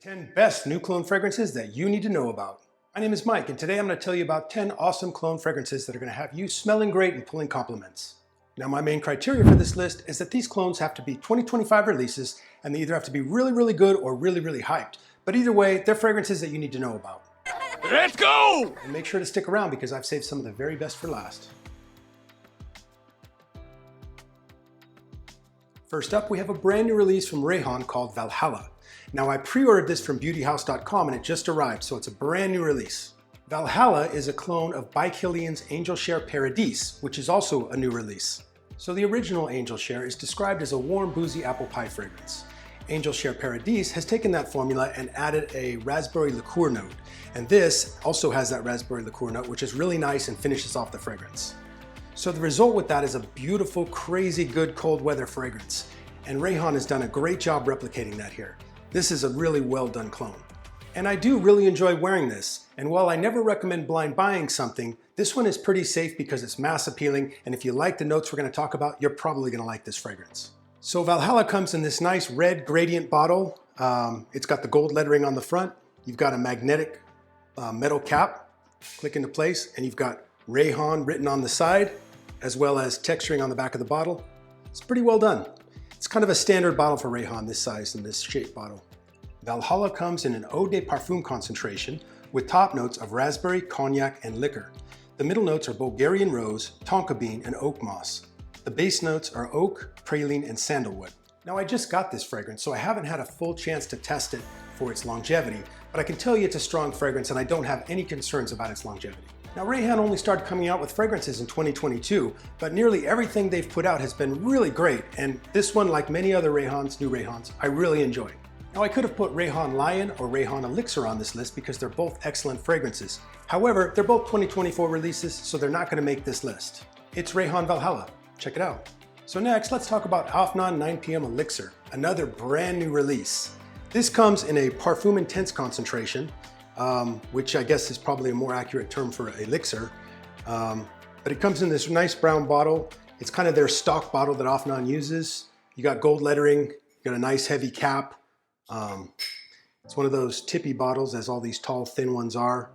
10 best new cologne fragrances that you need to know about. My name is Mike, and today I'm going to tell you about 10 awesome cologne fragrances that are going to have you smelling great and pulling compliments. Now, my main criteria for this list is that these colognes have to be 2025 releases, and they either have to be really, really good or really, really hyped. But either way, they're fragrances that you need to know about. Let's go! And make sure to stick around because I've saved some of the very best for last. First up, we have a brand new release from Rayhaan called Valhalla. Now, I pre-ordered this from beautyhouse.com and it just arrived, so it's a brand new release. Valhalla is a clone of By Kilian's Angel Share Paradis, which is also a new release. So the original Angel Share is described as a warm, boozy apple pie fragrance. Angel Share Paradis has taken that formula and added a raspberry liqueur note. And this also has that raspberry liqueur note, which is really nice and finishes off the fragrance. So the result with that is a beautiful, crazy good cold weather fragrance. And Rayhaan has done a great job replicating that here. This is a really well done clone. And I do really enjoy wearing this. And while I never recommend blind buying something, this one is pretty safe because it's mass appealing. And if you like the notes we're going to talk about, you're probably going to like this fragrance. So Valhalla comes in this nice red gradient bottle. It's got the gold lettering on the front. You've got a magnetic metal cap, click into place, and you've got Rayhaan written on the side, as well as texturing on the back of the bottle. It's pretty well done. It's kind of a standard bottle for Rayhaan, this size and this shape bottle. Valhalla comes in an eau de parfum concentration with top notes of raspberry, cognac, and liquor. The middle notes are Bulgarian rose, tonka bean, and oak moss. The base notes are oak, praline, and sandalwood. Now, I just got this fragrance, so I haven't had a full chance to test it for its longevity, but I can tell you it's a strong fragrance and I don't have any concerns about its longevity. Now, Rayhaan only started coming out with fragrances in 2022, but nearly everything they've put out has been really great, and this one, like many other Rayhaans, new Rayhaans, I really enjoy. Now, I could have put Rayhaan Lion or Rayhaan Elixir on this list because they're both excellent fragrances. However, they're both 2024 releases, so they're not going to make this list. It's Rayhaan Valhalla. Check it out. So next, let's talk about Afnan 9 PM Elixir, another brand new release. This comes in a Parfum Intense concentration, which I guess is probably a more accurate term for elixir. But it comes in this nice brown bottle. It's kind of their stock bottle that Afnan uses. You got gold lettering, you got a nice heavy cap. It's one of those tippy bottles, as all these tall, thin ones are.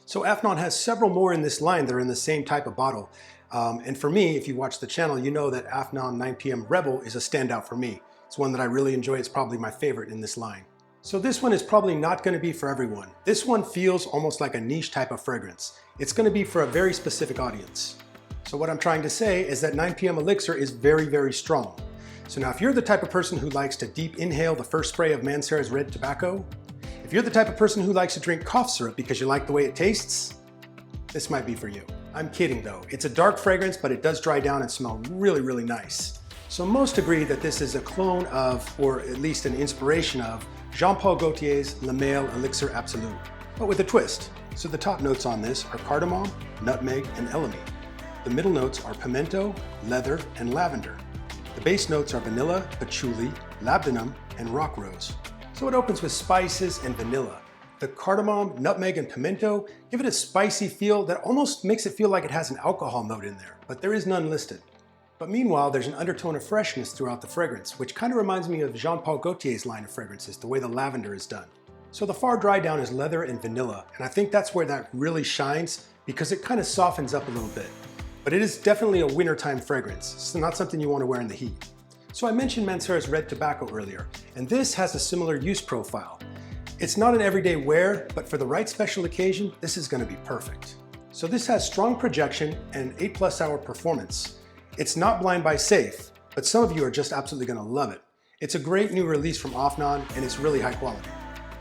So Afnan has several more in this line that are in the same type of bottle. And for me, if you watch the channel, you know that Afnan 9 PM Rebel is a standout for me. It's one that I really enjoy. It's probably my favorite in this line. So this one is probably not going to be for everyone. This one feels almost like a niche type of fragrance. It's going to be for a very specific audience. So what I'm trying to say is that 9 PM Elixir is very, very strong. So now if you're the type of person who likes to deep inhale the first spray of Mancera's red tobacco, if you're the type of person who likes to drink cough syrup because you like the way it tastes, this might be for you. I'm kidding though. It's a dark fragrance, but it does dry down and smell really, really nice. So most agree that this is a clone of, or at least an inspiration of, Jean-Paul Gaultier's Le Male Elixir Absolu, but with a twist. So the top notes on this are cardamom, nutmeg, and elemi. The middle notes are pimento, leather, and lavender. The base notes are vanilla, patchouli, labdanum, and rock rose. So it opens with spices and vanilla. The cardamom, nutmeg, and pimento give it a spicy feel that almost makes it feel like it has an alcohol note in there, but there is none listed. But meanwhile, there's an undertone of freshness throughout the fragrance, which kind of reminds me of Jean-Paul Gaultier's line of fragrances, the way the lavender is done. So the far dry down is leather and vanilla, and I think that's where that really shines because it kind of softens up a little bit. But it is definitely a wintertime fragrance. It's not something you want to wear in the heat. So I mentioned Mancera's red tobacco earlier, and this has a similar use profile. It's not an everyday wear, but for the right special occasion, this is going to be perfect. So this has strong projection and 8+ hour performance. It's not blind buy safe, but some of you are just absolutely going to love it. It's a great new release from Afnan, and it's really high quality.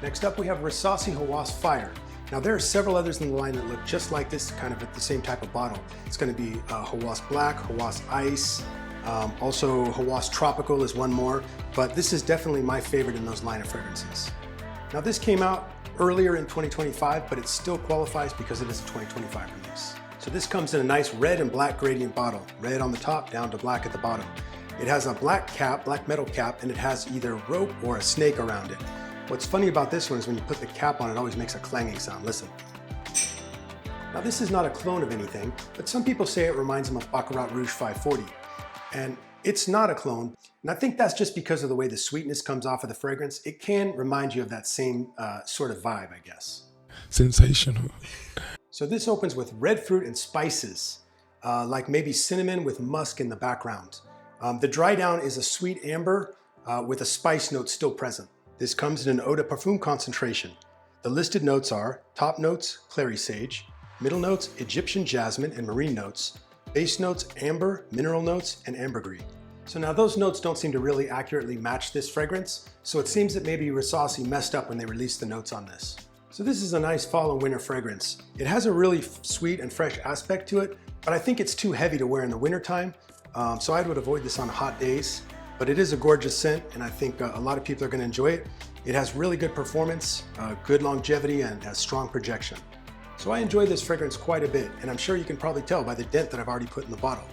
Next up, we have Rasasi Hawas Fire. Now there are several others in the line that look just like this, kind of at the same type of bottle. It's going to be Hawas Black, Hawas Ice, also Hawas Tropical is one more, but this is definitely my favorite in those line of fragrances. Now this came out earlier in 2025, but it still qualifies because it is a 2025 release. So this comes in a nice red and black gradient bottle, red on the top, down to black at the bottom. It has a black cap, black metal cap, and it has either rope or a snake around it. What's funny about this one is when you put the cap on, it always makes a clanging sound. Listen. Now this is not a clone of anything, but some people say it reminds them of Baccarat Rouge 540. And It's not a clone, and I think that's just because of the way the sweetness comes off of the fragrance. It can remind you of that same sort of vibe, I guess. Sensational. So this opens with red fruit and spices, like maybe cinnamon with musk in the background. The dry down is a sweet amber with a spice note still present. This comes in an eau de parfum concentration. The listed notes are top notes, clary sage, middle notes, Egyptian jasmine and marine notes, base notes, amber, mineral notes, and ambergris. So now those notes don't seem to really accurately match this fragrance, so it seems that maybe Rasasi messed up when they released the notes on this. So this is a nice fall and winter fragrance. It has a really sweet and fresh aspect to it, but I think it's too heavy to wear in the wintertime, so I would avoid this on hot days. But it is a gorgeous scent, and I think a lot of people are going to enjoy it. It has really good performance, good longevity, and has strong projection. So I enjoy this fragrance quite a bit, and I'm sure you can probably tell by the dent that I've already put in the bottle.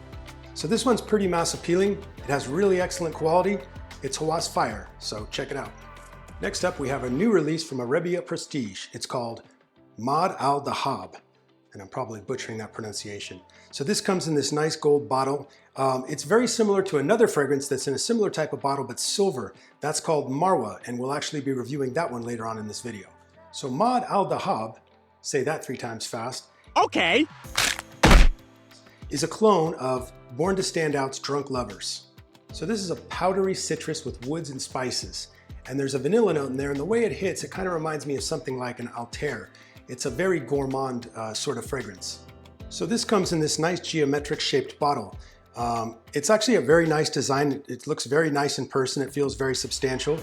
So this one's pretty mass appealing. It has really excellent quality. It's Hawas Fire, so check it out. Next up, we have a new release from Arabiya Prestige. It's called Mad Al Dahab, and I'm probably butchering that pronunciation. So this comes in this nice gold bottle. It's very similar to another fragrance that's in a similar type of bottle, but silver. That's called Marwa, and we'll actually be reviewing that one later on in this video. So Mad Al Dahab, say that 3 times fast. Okay. Is a clone of Born to Stand Out's Drunk Lovers. So this is a powdery citrus with woods and spices. And there's a vanilla note in there, and the way it hits, it kind of reminds me of something like an Altair. It's a very gourmand sort of fragrance. So this comes in this nice geometric shaped bottle. It's actually a very nice design. It looks very nice in person. It feels very substantial.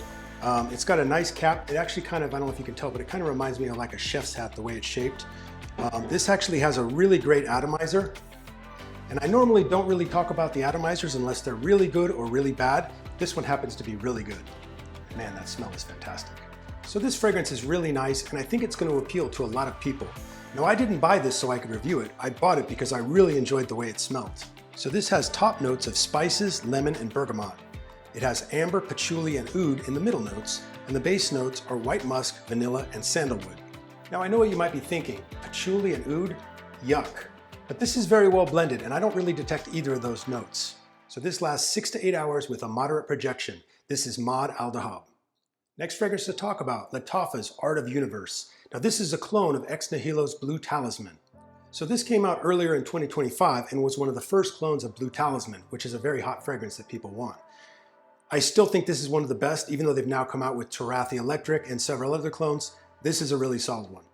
It's got a nice cap. It actually kind of, I don't know if you can tell, but it kind of reminds me of like a chef's hat, the way it's shaped. This actually has a really great atomizer. And I normally don't really talk about the atomizers unless they're really good or really bad. This one happens to be really good. Man, that smell is fantastic. So this fragrance is really nice, and I think it's going to appeal to a lot of people. Now, I didn't buy this so I could review it. I bought it because I really enjoyed the way it smelled. So this has top notes of spices, lemon, and bergamot. It has amber, patchouli, and oud in the middle notes, and the base notes are white musk, vanilla, and sandalwood. Now, I know what you might be thinking. Patchouli and oud? Yuck. But this is very well blended, and I don't really detect either of those notes. So this lasts 6 to 8 hours with a moderate projection. This is Mad Al Dahab. Next fragrance to talk about, Lattafa's Art of Universe. Now this is a clone of Ex Nihilo's Blue Talisman. So this came out earlier in 2025 and was one of the first clones of Blue Talisman, which is a very hot fragrance that people want. I still think this is one of the best, even though they've now come out with Tarathi Electric and several other clones. This is a really solid one.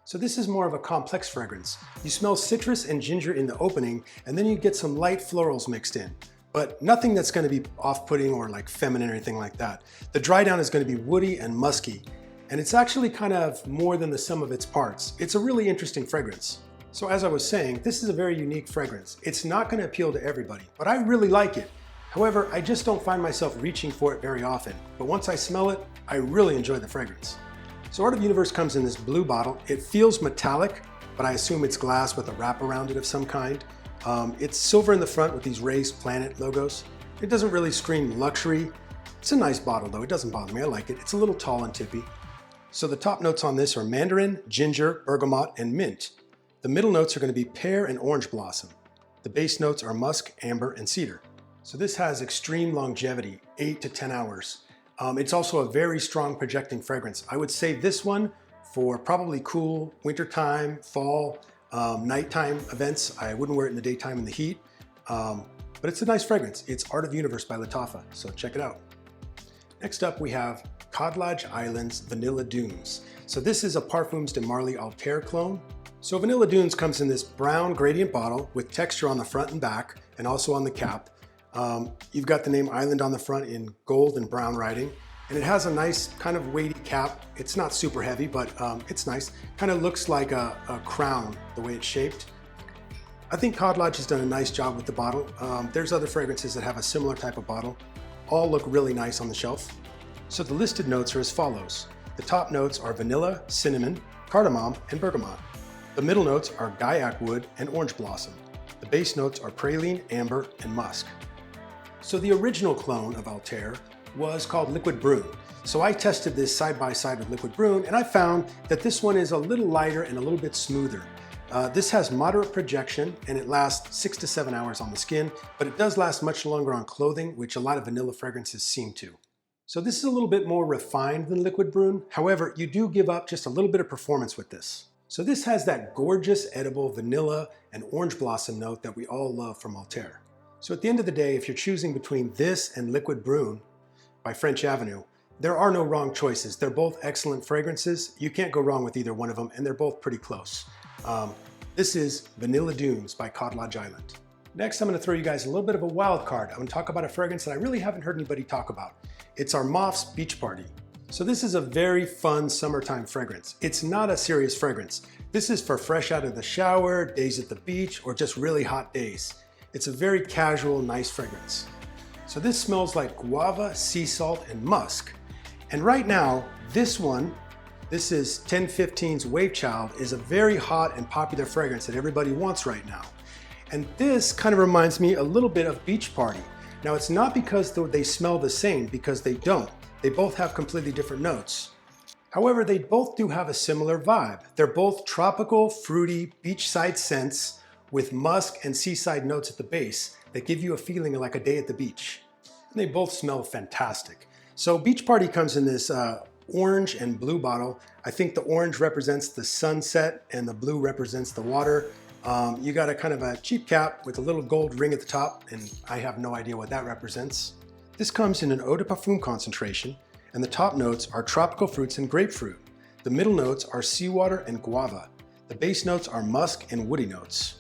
So this is more of a complex fragrance. You smell citrus and ginger in the opening, and then you get some light florals mixed in. But nothing that's going to be off-putting or like feminine or anything like that. The dry down is going to be woody and musky, and it's actually kind of more than the sum of its parts. It's a really interesting fragrance. So as I was saying, this is a very unique fragrance. It's not going to appeal to everybody, but I really like it. However, I just don't find myself reaching for it very often. But once I smell it, I really enjoy the fragrance. So Art of Universe comes in this blue bottle. It feels metallic, but I assume it's glass with a wrap around it of some kind. It's silver in the front with these raised planet logos. It doesn't really scream luxury. It's a nice bottle though, it doesn't bother me, I like it. It's a little tall and tippy. So the top notes on this are mandarin, ginger, bergamot, and mint. The middle notes are going to be pear and orange blossom. The base notes are musk, amber, and cedar. So this has extreme longevity, 8 to 10 hours. It's also a very strong projecting fragrance. I would save this one for probably cool wintertime, fall, nighttime events. I wouldn't wear it in the daytime in the heat, but it's a nice fragrance. It's Art of Universe by Lattafa, so check it out. Next up, we have Khadlaj Island's Vanilla Dunes. So this is a Parfums de Marly Altair clone. So Vanilla Dunes comes in this brown gradient bottle with texture on the front and back, and also on the cap. You've got the name Island on the front in gold and brown writing, and it has a nice kind of weighty cap. It's not super heavy, but it's nice. Kind of looks like a crown, the way it's shaped. I think Khadlaj has done a nice job with the bottle. There's other fragrances that have a similar type of bottle. All look really nice on the shelf. So the listed notes are as follows. The top notes are vanilla, cinnamon, cardamom, and bergamot. The middle notes are gaiac wood and orange blossom. The base notes are praline, amber, and musk. So the original clone of Altair was called Liquid Brune. So I tested this side by side with Liquid Brune, and I found that this one is a little lighter and a little bit smoother. This has moderate projection and it lasts 6 to 7 hours on the skin, but it does last much longer on clothing, which a lot of vanilla fragrances seem to. So this is a little bit more refined than Liquid Brune. However, you do give up just a little bit of performance with this. So this has that gorgeous edible vanilla and orange blossom note that we all love from Altair. So at the end of the day, if you're choosing between this and Liquid Brune by French Avenue, there are no wrong choices. They're both excellent fragrances. You can't go wrong with either one of them, and they're both pretty close. This is Vanilla Dunes by Khadlaj Island. Next, I'm going to throw you guys a little bit of a wild card. I'm going to talk about a fragrance that I really haven't heard anybody talk about. It's Armaf's Beach Party. So this is a very fun summertime fragrance. It's not a serious fragrance. This is for fresh out of the shower, days at the beach, or just really hot days. It's a very casual, nice fragrance. So this smells like guava, sea salt, and musk. And right now, this one, this is 1015's Wave Child, is a very hot and popular fragrance that everybody wants right now. And this kind of reminds me a little bit of Beach Party. Now it's not because they smell the same, because they don't. They both have completely different notes. However, they both do have a similar vibe. They're both tropical, fruity, beachside scents with musk and seaside notes at the base that give you a feeling like a day at the beach. And they both smell fantastic. So Beach Party comes in this orange and blue bottle. I think the orange represents the sunset and the blue represents the water. You got a kind of a cheap cap with a little gold ring at the top, and I have no idea what that represents. This comes in an eau de parfum concentration, and the top notes are tropical fruits and grapefruit. The middle notes are seawater and guava. The base notes are musk and woody notes.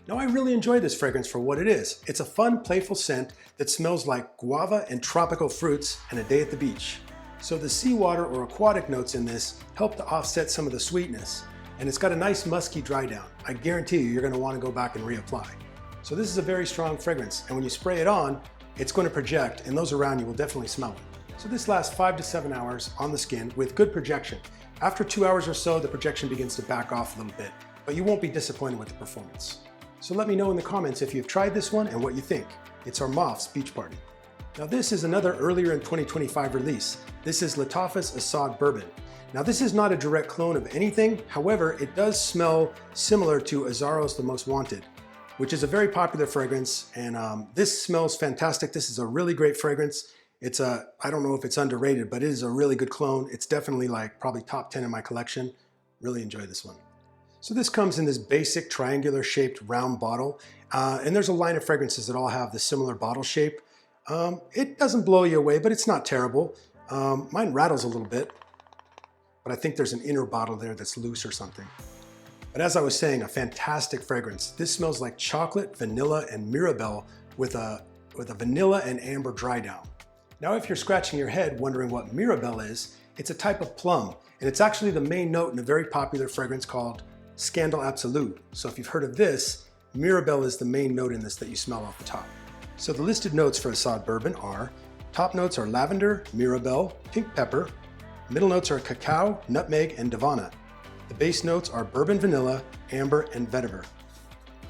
Now I really enjoy this fragrance for what it is. It's a fun, playful scent that smells like guava and tropical fruits and a day at the beach. So the seawater or aquatic notes in this help to offset some of the sweetness. And it's got a nice musky dry down. I guarantee you're gonna want to go back and reapply. So this is a very strong fragrance, and when you spray it on, it's going to project, and those around you will definitely smell it. So this lasts 5 to 7 hours on the skin with good projection. After 2 hours or so, the projection begins to back off a little bit, but you won't be disappointed with the performance. So let me know in the comments if you've tried this one and what you think. It's Armaf's Beach Party. Now this is another earlier in 2025 release. This is Lattafa's Asad Bourbon. Now this is not a direct clone of anything, however, it does smell similar to Azzaro's The Most Wanted, which is a very popular fragrance, and this smells fantastic. This is a really great fragrance. I don't know if it's underrated, but it is a really good clone. It's definitely like probably top 10 in my collection. Really enjoy this one. So this comes in this basic triangular shaped round bottle, and there's a line of fragrances that all have the similar bottle shape. It doesn't blow you away, but it's not terrible. Mine rattles a little bit, but I think there's an inner bottle there that's loose or something. But as I was saying, a fantastic fragrance. This smells like chocolate, vanilla, and Mirabelle with a vanilla and amber dry down. Now, if you're scratching your head wondering what Mirabelle is, it's a type of plum, and it's actually the main note in a very popular fragrance called Scandal Absolute. So if you've heard of this, Mirabelle is the main note in this that you smell off the top. So the listed notes for Asad Bourbon are, top notes are lavender, Mirabelle, pink pepper, middle notes are cacao, nutmeg, and Davana. The base notes are bourbon vanilla, amber, and vetiver.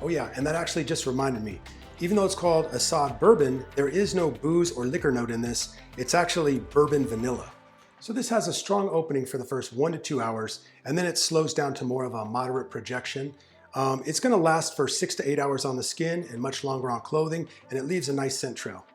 Oh yeah, and that actually just reminded me. Even though it's called Asad Bourbon, there is no booze or liquor note in this. It's actually bourbon vanilla. So this has a strong opening for the first 1 to 2 hours, and then it slows down to more of a moderate projection. It's gonna last for 6 to 8 hours on the skin and much longer on clothing, and it leaves a nice scent trail.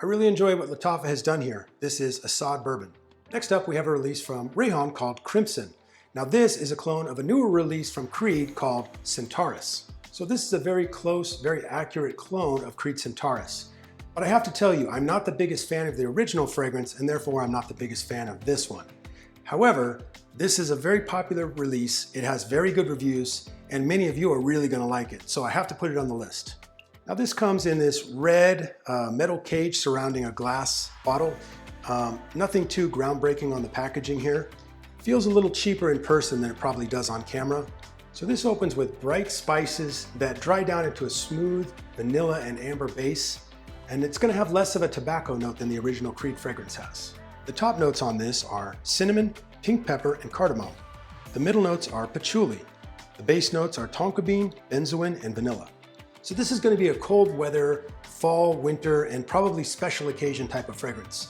I really enjoy what Lattafa has done here. This is Asad Bourbon. Next up, we have a release from Rayhaan called Crimson. Now this is a clone of a newer release from Creed called Centaurus. So this is a very close, very accurate clone of Creed Centaurus. But I have to tell you, I'm not the biggest fan of the original fragrance, and therefore I'm not the biggest fan of this one. However, this is a very popular release. It has very good reviews, and many of you are really gonna like it. So I have to put it on the list. Now this comes in this red metal cage surrounding a glass bottle. Nothing too groundbreaking on the packaging here. Feels a little cheaper in person than it probably does on camera. So this opens with bright spices that dry down into a smooth vanilla and amber base, and it's gonna have less of a tobacco note than the original Creed fragrance has. The top notes on this are cinnamon, pink pepper, and cardamom. The middle notes are patchouli. The base notes are tonka bean, benzoin, and vanilla. So this is gonna be a cold weather, fall, winter, and probably special occasion type of fragrance.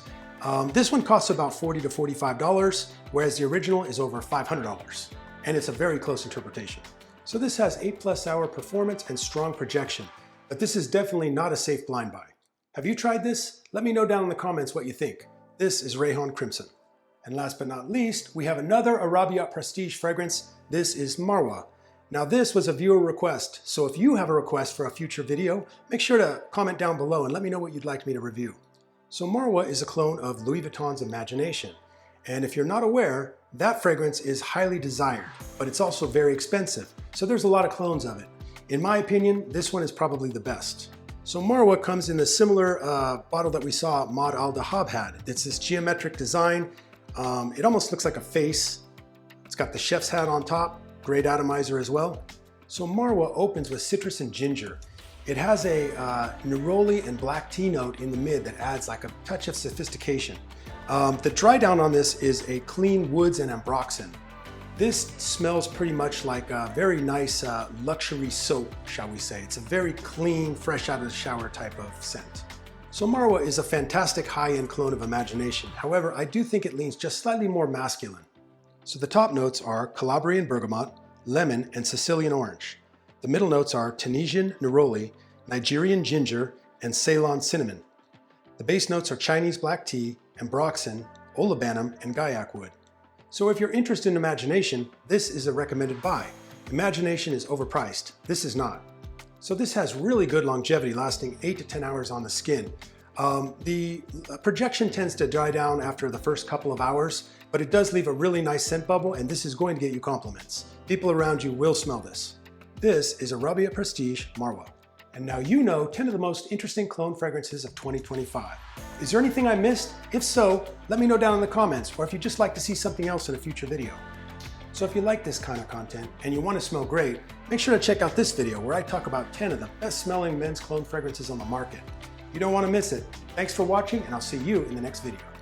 This one costs about $40 to $45, whereas the original is over $500. And it's a very close interpretation. So this has 8+ hour performance and strong projection, but this is definitely not a safe blind buy. Have you tried this? Let me know down in the comments what you think. This is Rayhaan Crimson. And last but not least, we have another Arabiya Prestige fragrance. This is Marwa. Now this was a viewer request, so if you have a request for a future video, make sure to comment down below and let me know what you'd like me to review. So Marwa is a clone of Louis Vuitton's Imagination. And if you're not aware, that fragrance is highly desired, but it's also very expensive. So there's a lot of clones of it. In my opinion, this one is probably the best. So Marwa comes in the similar bottle that we saw Maud Al-Dahab had. It's this geometric design. It almost looks like a face. It's got the chef's hat on top, great atomizer as well. So Marwa opens with citrus and ginger. It has a neroli and black tea note in the mid that adds like a touch of sophistication. The dry down on this is a clean woods and ambroxan. This smells pretty much like a very nice luxury soap, shall we say. It's a very clean, fresh out of the shower type of scent. So Marwa is a fantastic high-end clone of Imagination. However, I do think it leans just slightly more masculine. So the top notes are Calabrian bergamot, lemon, and Sicilian orange. The middle notes are Tunisian neroli, Nigerian ginger, and Ceylon cinnamon. The base notes are Chinese black tea, ambroxan, olibanum, and guaiac wood. So if you're interested in Imagination, this is a recommended buy. Imagination is overpriced. This is not. So this has really good longevity, lasting 8 to 10 hours on the skin. The projection tends to dry down after the first couple of hours, but it does leave a really nice scent bubble, and this is going to get you compliments. People around you will smell this. This is Arabiya Prestige Marwa. And now you know 10 of the most interesting clone fragrances of 2025. Is there anything I missed? If so, let me know down in the comments, or if you'd just like to see something else in a future video. So if you like this kind of content and you want to smell great, make sure to check out this video where I talk about 10 of the best smelling men's cologne fragrances on the market. You don't want to miss it. Thanks for watching, and I'll see you in the next video.